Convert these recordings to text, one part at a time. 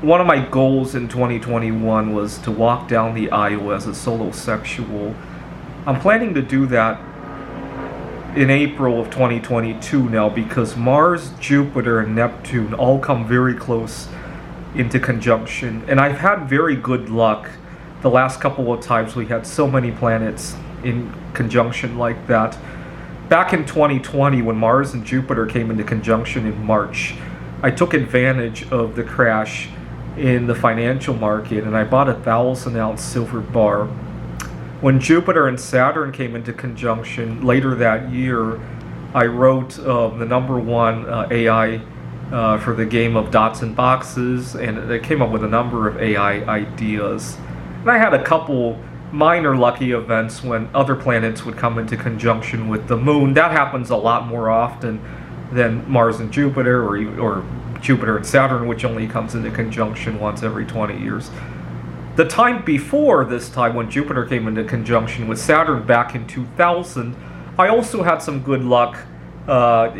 one of my goals in 2021 was to walk down the aisle as a solo sexual. I'm planning to do that in April of 2022 now, because Mars, Jupiter, and Neptune all come very close into conjunction. And I've had very good luck the last couple of times we had so many planets in conjunction like that. Back in 2020, when Mars and Jupiter came into conjunction in March, I took advantage of the crash in the financial market and I bought a 1,000-ounce silver bar. When Jupiter and Saturn came into conjunction later that year, I wrote the number one AI for the game of dots and boxes, and it came up with a number of AI ideas. And I had a couple minor lucky events when other planets would come into conjunction with the moon. That happens a lot more often than Mars and Jupiter, or Jupiter and Saturn, which only comes into conjunction once every 20 years. The time before this time, when Jupiter came into conjunction with Saturn back in 2000, I also had some good luck. I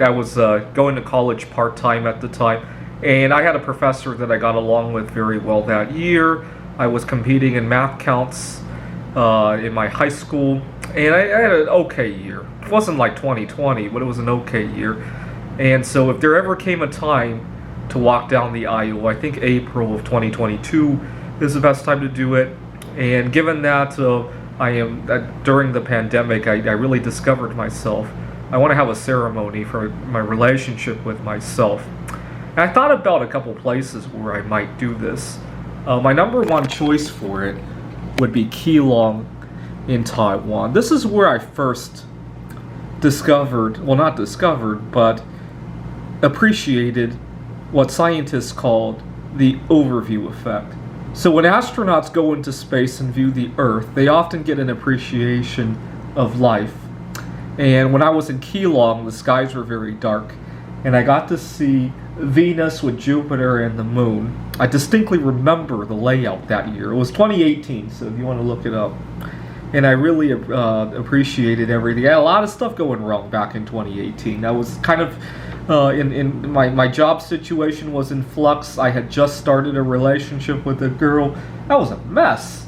was going to college part-time at the time, and I had a professor that I got along with very well that year. I was competing in math counts in my high school, and I had an okay year. It wasn't like 2020, but it was an okay year. And so if there ever came a time to walk down the aisle, I think April of 2022 is the best time to do it. And given that during the pandemic, I really discovered myself. I want to have a ceremony for my relationship with myself. And I thought about a couple places where I might do this. My number one choice for it would be Keelung in Taiwan. This is where I first but appreciated what scientists called the overview effect. So when astronauts go into space and view the Earth, they often get an appreciation of life. And when I was in Keelung, the skies were very dark, and I got to see Venus with Jupiter and the moon. I distinctly remember the layout that year. It was 2018, so if you want to look it up. And I really appreciated everything. I had a lot of stuff going wrong back in 2018. I was kind of in my job situation was in flux. I had just started a relationship with a girl. That was a mess.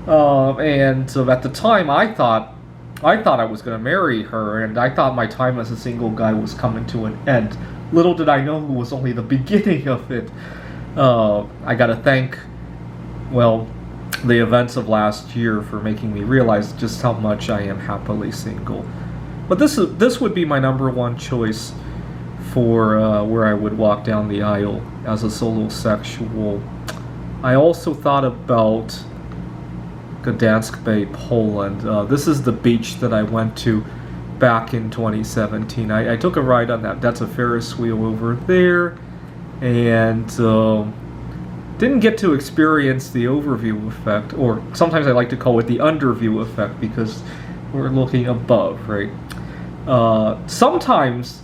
And so at the time, I thought I was going to marry her, and I thought my time as a single guy was coming to an end. Little did I know it was only the beginning of it. I got to thank, the events of last year for making me realize just how much I am happily single. But this would be my number one choice for where I would walk down the aisle as a solo sexual. I also thought about Gdansk Bay, Poland. This is the beach that I went to back in 2017. I took a ride on that. That's a Ferris wheel over there, and didn't get to experience the overview effect, or sometimes I like to call it the underview effect, because we're looking above, right? Sometimes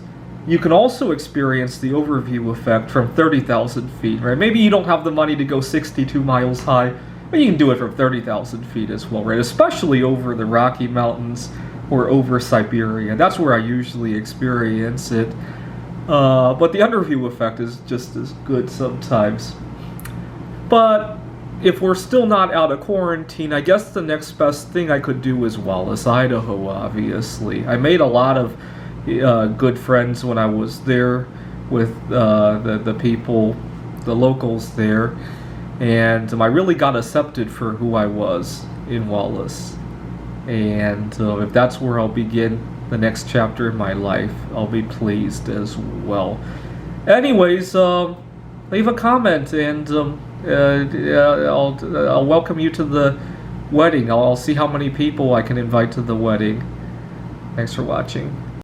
you can also experience the overview effect from 30,000 feet, right? Maybe you don't have the money to go 62 miles high, but you can do it from 30,000 feet as well, right? Especially over the Rocky Mountains or over Siberia. That's where I usually experience it. But the underview effect is just as good sometimes. But if we're still not out of quarantine, I guess the next best thing I could do is Wallace, Idaho, obviously. I made a lot of good friends when I was there with the people, the locals there. And I really got accepted for who I was in Wallace. And if that's where I'll begin the next chapter in my life, I'll be pleased as well. Anyways, leave a comment, and I'll welcome you to the wedding. I'll see how many people I can invite to the wedding. Thanks for watching.